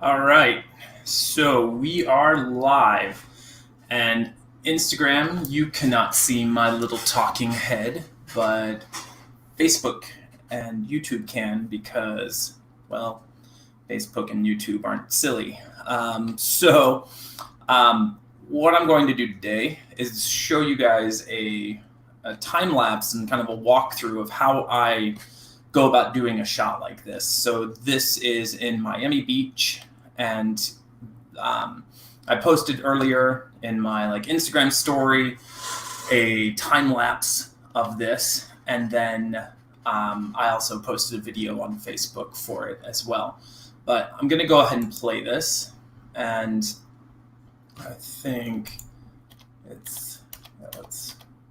All right, so we are live, and Instagram, you cannot see my little talking head, but Facebook and YouTube can because, well, Facebook and YouTube aren't silly. What I'm going to do today is show you guys a time lapse and kind of a walkthrough of how I go about doing a shot like this. So this is in Miami Beach, and I posted earlier in my Instagram story a time lapse of this, and then I also posted a video on Facebook for it as well. But I'm gonna go ahead and play this, and I think let's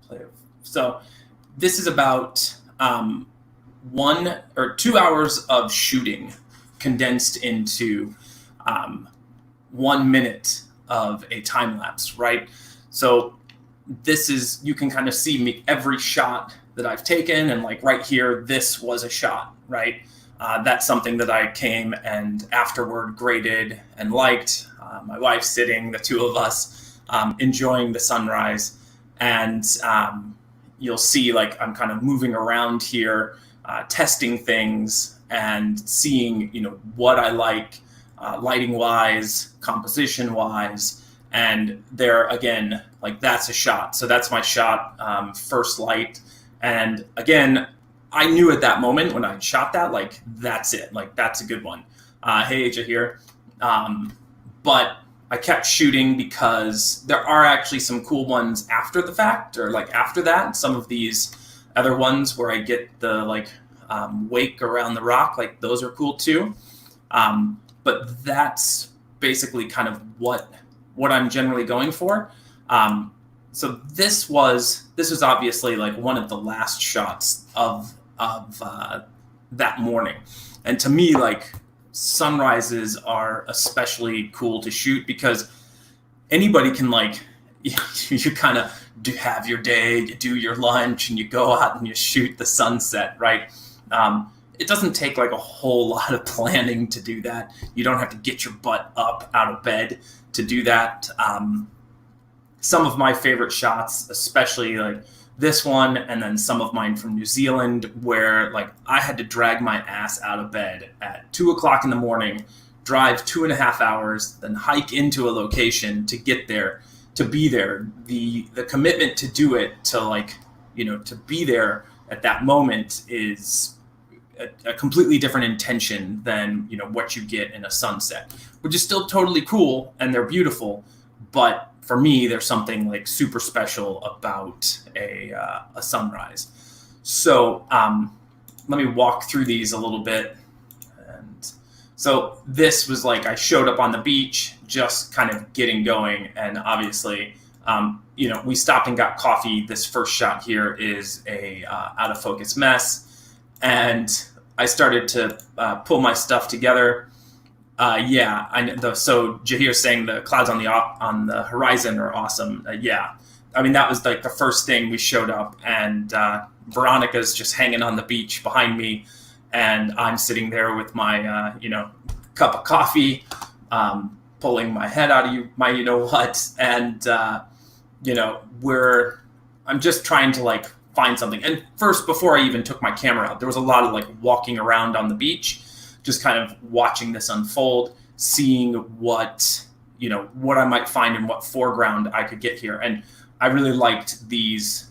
play it. So this is about 1 or 2 hours of shooting condensed into 1 minute of a time lapse, right? So this is, you can kind of see me every shot that I've taken, and right here, this was a shot, right? That's something that I came and afterward graded and liked. My wife sitting, the two of us enjoying the sunrise, and you'll see I'm kind of moving around here, testing things and seeing what I like, lighting wise, composition wise. And there again, that's a shot. So that's my shot, first light. And again, I knew at that moment when I shot that, that's it, that's a good one. Hey, Jahir. But I kept shooting because there are actually some cool ones after the fact, or after that. Some of these other ones where I get the wake around the rock, those are cool too. But that's basically kind of what I'm generally going for. So this was obviously one of the last shots of that morning, and to me, sunrises are especially cool to shoot because anybody can you kind of have your day, you do your lunch, and you go out and you shoot the sunset, right? It doesn't take a whole lot of planning to do that. You don't have to get your butt up out of bed to do that. Some of my favorite shots, especially this one, and then some of mine from New Zealand, where I had to drag my ass out of bed at 2 o'clock in the morning, drive 2.5 hours, then hike into a location to get there, to be there. The commitment to do it, to to be there at that moment is a completely different intention than what you get in a sunset, which is still totally cool and they're beautiful, but for me, there's something super special about a sunrise. So let me walk through these a little bit. And so this was I showed up on the beach, just kind of getting going, and obviously, we stopped and got coffee. This first shot here is a out of focus mess, and I started to pull my stuff together. Yeah, I know. So Jahir saying the clouds on the horizon are awesome. Yeah, I mean that was the first thing we showed up, and Veronica's just hanging on the beach behind me, and I'm sitting there with my cup of coffee, pulling my head out of my what, and I'm just trying to find something. And first, before I even took my camera out, there was a lot of walking around on the beach, just kind of watching this unfold, seeing what I might find and what foreground I could get here. And I really liked these,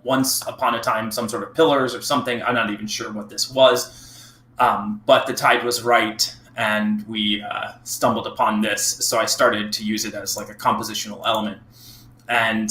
once upon a time, some sort of pillars or something. I'm not even sure what this was, but the tide was right, and we stumbled upon this. So I started to use it as a compositional element. And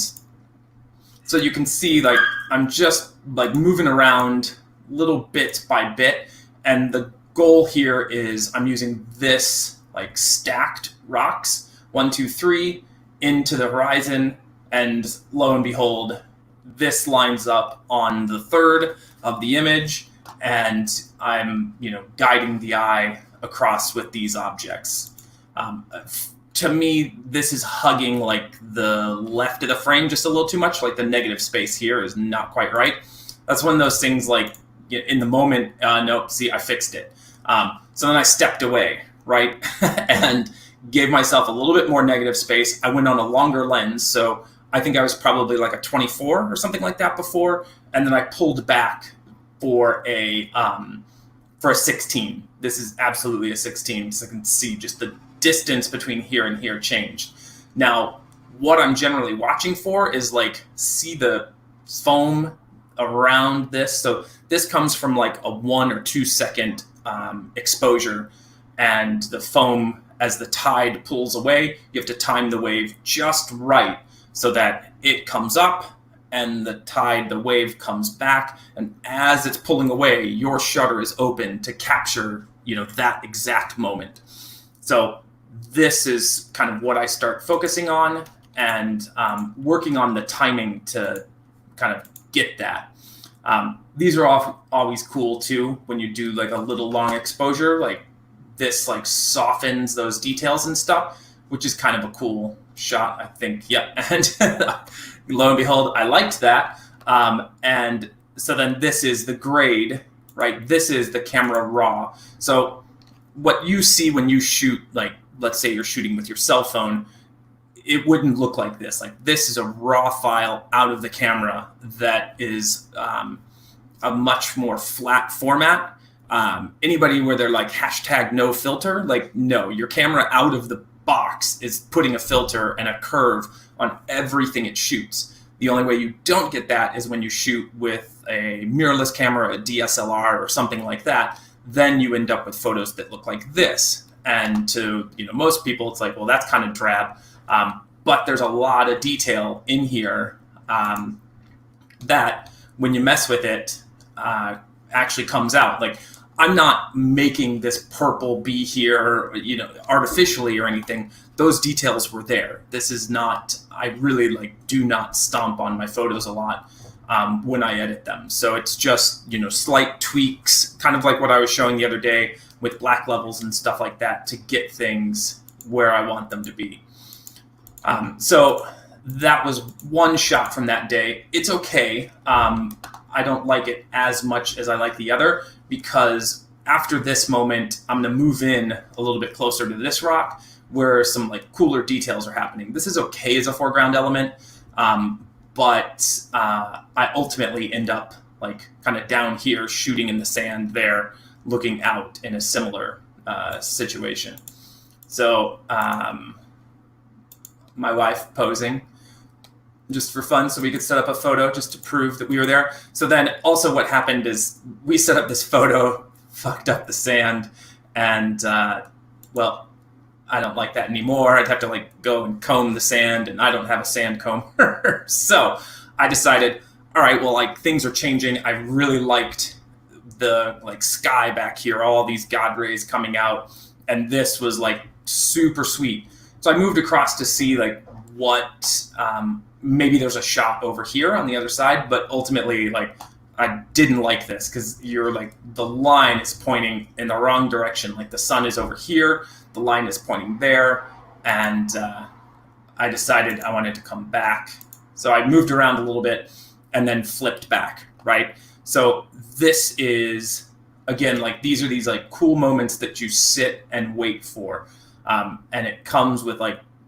so you can see I'm just moving around little bit by bit, and the goal here is I'm using this stacked rocks, 1, 2, 3 into the horizon, and lo and behold, this lines up on the third of the image, and I'm guiding the eye across with these objects. To me, this is hugging the left of the frame just a little too much. The negative space here is not quite right. That's one of those things in the moment, nope, see, I fixed it. So then I stepped away, right? And gave myself a little bit more negative space. I went on a longer lens. So I think I was probably like a 24 or something like that before. And then I pulled back for a 16. This is absolutely a 16. So I can see just the distance between here and here changed. Now, what I'm generally watching for is like, see the foam around this. So this comes from like a 1 or 2 second exposure, and the foam, as the tide pulls away, you have to time the wave just right so that it comes up and the wave comes back, and as it's pulling away, your shutter is open to capture, that exact moment. So this is kind of what I start focusing on, and working on the timing to kind of get that. These are always cool too when you do like a little long exposure, like this like softens those details and stuff, which is kind of a cool shot, I think. Yeah, and lo and behold, I liked that. And so then this is the grade, right? This is the camera raw. So what you see when you shoot, like let's say you're shooting with your cell phone, it wouldn't look like this. Like this is a raw file out of the camera that is a much more flat format. Anybody where they're like #no filter, like no, your camera out of the box is putting a filter and a curve on everything it shoots. The only way you don't get that is when you shoot with a mirrorless camera, a DSLR or something like that. Then you end up with photos that look like this. And to most people, it's like, well, that's kind of drab. But there's a lot of detail in here that when you mess with it, actually comes out. Like, I'm not making this purple be here, artificially or anything. Those details were there. This is not, I really do not stomp on my photos a lot when I edit them. So it's just, slight tweaks, kind of like what I was showing the other day with black levels and stuff like that to get things where I want them to be. So that was one shot from that day. It's okay. I don't like it as much as I like the other, because after this moment, I'm going to move in a little bit closer to this rock where some cooler details are happening. This is okay as a foreground element, but I ultimately end up kind of down here shooting in the sand there, looking out in a similar situation. So my wife posing just for fun, so we could set up a photo just to prove that we were there. So then also what happened is we set up this photo, fucked up the sand, and well, I don't like that anymore. I'd have to go and comb the sand, and I don't have a sand comber. So I decided, all right, well, things are changing. I really liked the sky back here, all these God rays coming out, and this was super sweet. So I moved across to see what maybe there's a shot over here on the other side, but ultimately I didn't like this because you're the line is pointing in the wrong direction. The sun is over here, the line is pointing there, and I decided I wanted to come back. So I moved around a little bit and then flipped back, right? So this is, again, these are these cool moments that you sit and wait for. And it comes with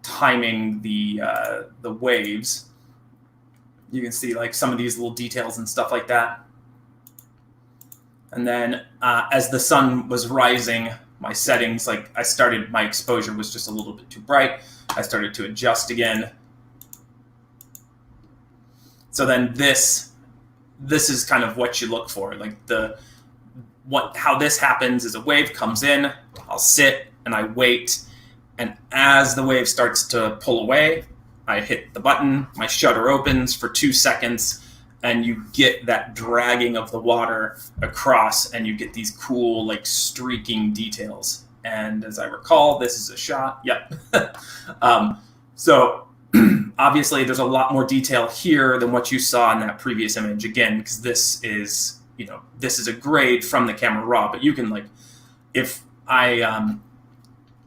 timing the waves. You can see some of these little details and stuff like that. And then as the sun was rising, my settings, my exposure was just a little bit too bright. I started to adjust again. So then this is kind of what you look for. How this happens is a wave comes in, I'll sit and I wait. And as the wave starts to pull away, I hit the button, my shutter opens for 2 seconds, and you get that dragging of the water across, and you get these cool, streaking details. And as I recall, this is a shot. Yep. So obviously there's a lot more detail here than what you saw in that previous image, again, because this is, this is a grade from the camera raw, but you can if I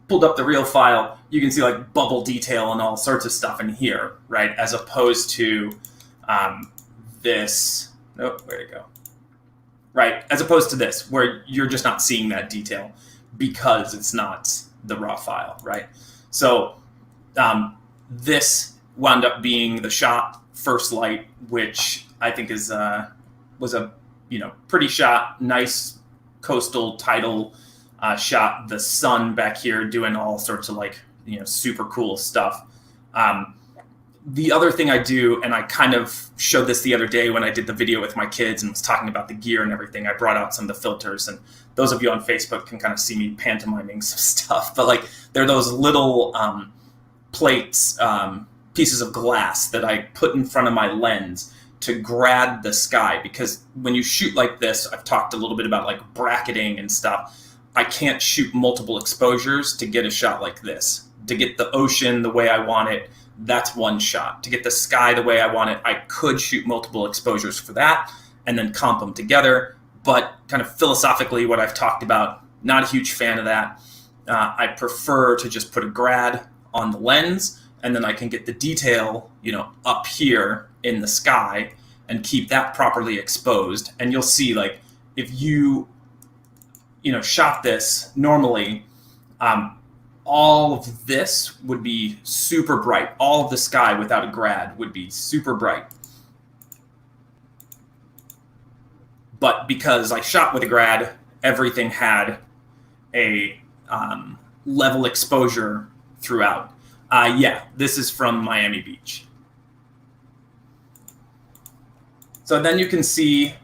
pulled up the real file, you can see bubble detail and all sorts of stuff in here, right? As opposed to this, nope, where'd it go? right? As opposed to this, where you're just not seeing that detail because it's not the raw file, right? So this wound up being the shot First Light, which I think is was a pretty shot, nice coastal tidal shot. The sun back here doing all sorts of super cool stuff. The other thing I do, and I kind of showed this the other day when I did the video with my kids and was talking about the gear and everything, I brought out some of the filters, and those of you on Facebook can kind of see me pantomiming some stuff, but they're those little plates, pieces of glass that I put in front of my lens to grab the sky, because when you shoot like this, I've talked a little bit about bracketing and stuff. I can't shoot multiple exposures to get a shot like this. To get the ocean the way I want it, that's one shot. To get the sky the way I want it, I could shoot multiple exposures for that and then comp them together. But kind of philosophically, what I've talked about, not a huge fan of that. I prefer to just put a grad on the lens, and then I can get the detail, up here in the sky and keep that properly exposed. And you'll see, if you, shot this normally, all of this would be super bright. All of the sky without a grad would be super bright. But because I shot with a grad, everything had a level exposure throughout. Yeah, this is from Miami Beach. So then you can see,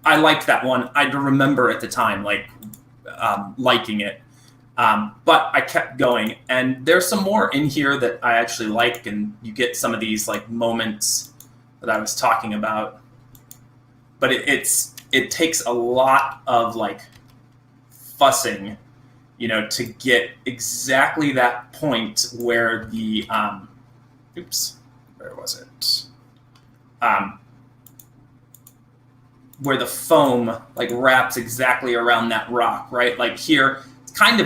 I liked that one. I remember at the time, liking it. But I kept going, and there's some more in here that I actually like, and you get some of these moments that I was talking about. But it takes a lot of fussing, to get exactly that point where the where was it? Where the foam wraps exactly around that rock, right? Here. It's kind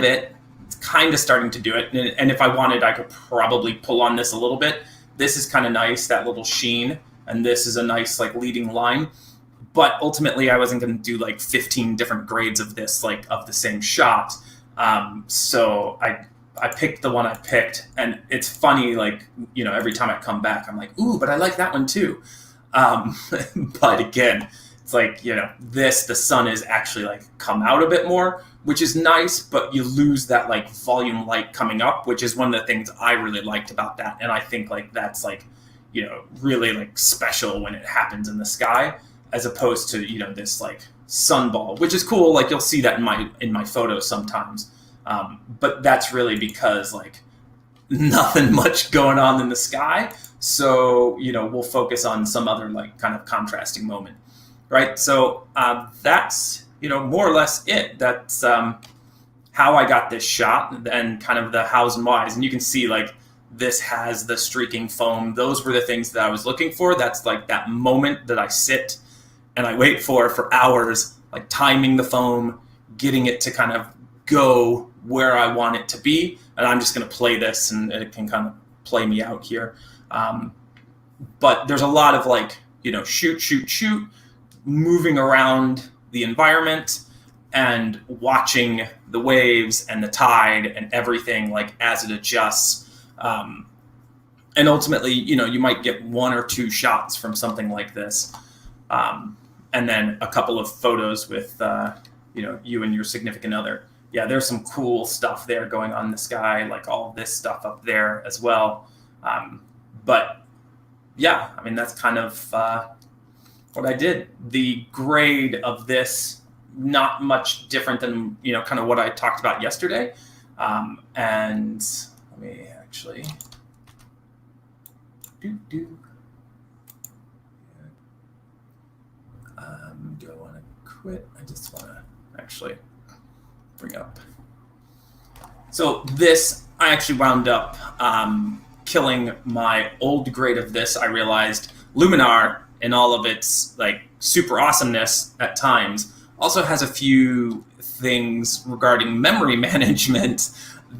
of starting to do it. And if I wanted, I could probably pull on this a little bit. This is kind of nice, that little sheen. And this is a nice leading line. But ultimately, I wasn't going to do 15 different grades of this, of the same shot. So I picked the one I picked. And it's funny, every time I come back, I'm like, ooh, but I like that one too. But again, it's the sun is actually come out a bit more, which is nice, but you lose that volume light coming up, which is one of the things I really liked about that. And I think that's really special when it happens in the sky, as opposed to, this sunball, which is cool. You'll see that in my photos sometimes. But that's really because nothing much going on in the sky. So, we'll focus on some other kind of contrasting moment. Right. So that's, more or less it. That's how I got this shot and kind of the hows and whys. And you can see this has the streaking foam. Those were the things that I was looking for. That's that moment that I sit and I wait for hours, timing the foam, getting it to kind of go where I want it to be. And I'm just going to play this and it can kind of play me out here. But there's a lot of shoot, moving around the environment and watching the waves and the tide and everything as it adjusts. And ultimately, you might get one or two shots from something like this. And then a couple of photos with, you and your significant other. Yeah, there's some cool stuff there going on in the sky, all this stuff up there as well. But yeah, I mean, that's kind of what I did. The grade of this, not much different than, kind of what I talked about yesterday. And let me actually do I want to quit? I just want to actually bring up. So this, I actually wound up killing my old grade of this. I realized Luminar, in all of its super awesomeness at times, also has a few things regarding memory management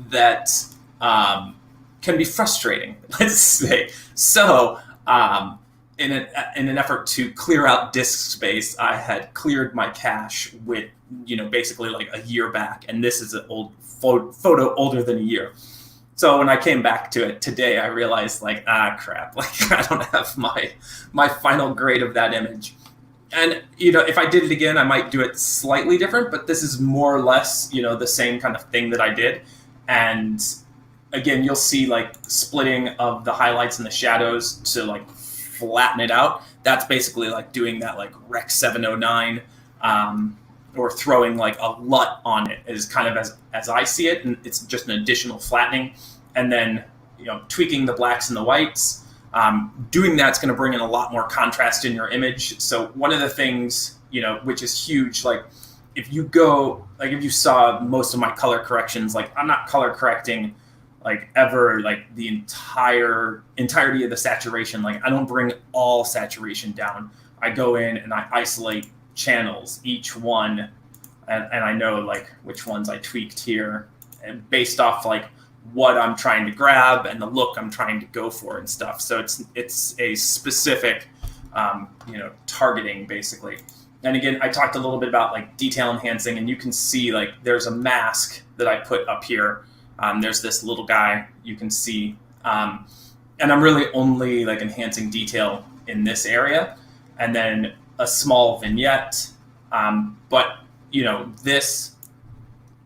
that can be frustrating, let's say. So in an effort to clear out disk space, I had cleared my cache with, basically like a year back, and this is an old photo older than a year. So when I came back to it today, I realized crap, I don't have my final grade of that image. And, if I did it again, I might do it slightly different, but this is more or less, the same kind of thing that I did. And again, you'll see splitting of the highlights and the shadows to flatten it out. That's basically doing that Rec 709, or throwing a LUT on it is kind of as I see it, and it's just an additional flattening. And then tweaking the blacks and the whites. Doing that's going to bring in a lot more contrast in your image. So one of the things which is huge, if you go if you saw most of my color corrections, I'm not color correcting ever the entirety of the saturation. I don't bring all saturation down. I go in and I isolate channels, each one, and I know which ones I tweaked here, and based off what I'm trying to grab and the look I'm trying to go for and stuff. So it's a specific targeting basically. And again, I talked a little bit about detail enhancing, and you can see there's a mask that I put up here. There's this little guy you can see, and I'm really only enhancing detail in this area, and then a small vignette. But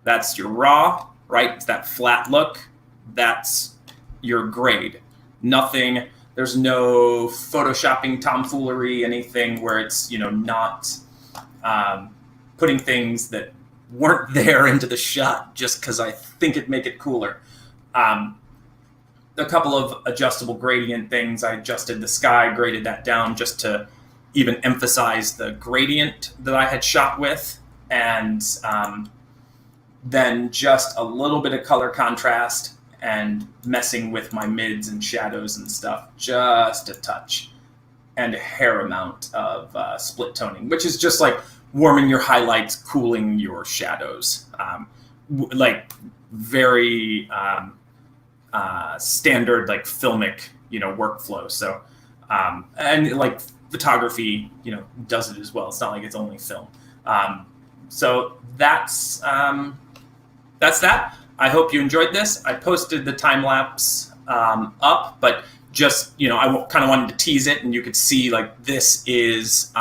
that's your raw, right? It's that flat look. That's your grade. Nothing. There's no photoshopping, tomfoolery, anything where it's not putting things that weren't there into the shot just because I think it'd make it cooler. A couple of adjustable gradient things. I adjusted the sky, graded that down just to even emphasize the gradient that I had shot with, and then just a little bit of color contrast and messing with my mids and shadows and stuff, just a touch, and a hair amount of split toning, which is just warming your highlights, cooling your shadows, very standard filmic workflow. So and photography does it as well. It's not like it's only film. So that's that. I hope you enjoyed this. I posted the time lapse up, but just I kind of wanted to tease it, and you could see this is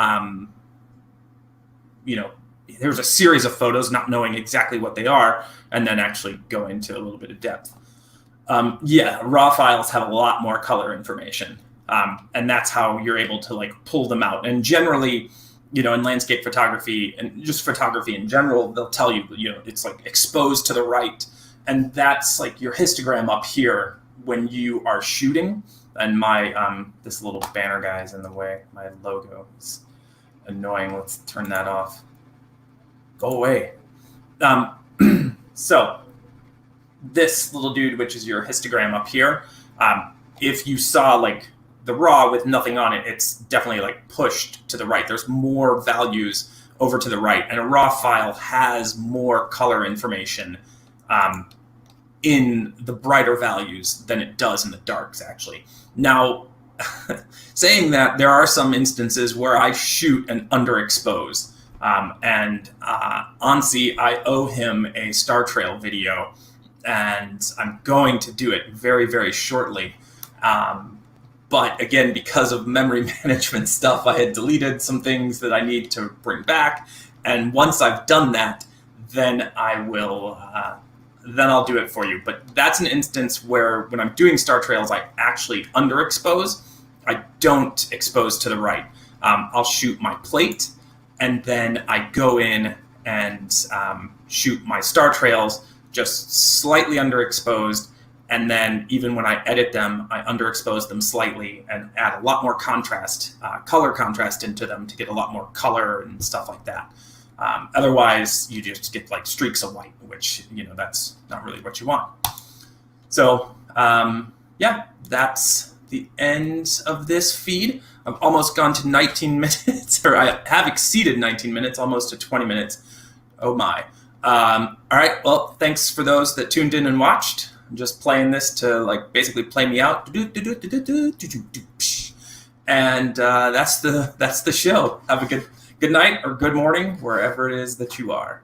there's a series of photos, not knowing exactly what they are, and then actually go into a little bit of depth. Raw files have a lot more color information, and that's how you're able to pull them out. And generally, in landscape photography and just photography in general, they'll tell you, it's exposed to the right, and that's your histogram up here when you are shooting. And my this little banner guy is in the way. My logo is annoying. Let's turn that off. Go away. So this little dude, which is your histogram up here, if you saw the raw with nothing on it, it's definitely pushed to the right. There's more values over to the right, and a raw file has more color information in the brighter values than it does in the darks, actually. Now, saying that, there are some instances where I shoot an underexpose, and Ansi, I owe him a Star Trail video, and I'm going to do it very, very shortly. But again, because of memory management stuff, I had deleted some things that I need to bring back. And once I've done that, then I will, then I'll do it for you. But that's an instance where when I'm doing Star Trails, I actually underexpose. I don't expose to the right. I'll shoot my plate, and then I go in and shoot my Star Trails just slightly underexposed. And then even when I edit them, I underexpose them slightly and add a lot more contrast, color contrast into them to get a lot more color and stuff like that. Otherwise, you just get streaks of white, which, that's not really what you want. So, that's the end of this feed. I've almost gone to 19 minutes, or I have exceeded 19 minutes, almost to 20 minutes. Oh my. All right, well, thanks for those that tuned in and watched. I'm just playing this to basically play me out. And that's the show. Have a good night or good morning, wherever it is that you are.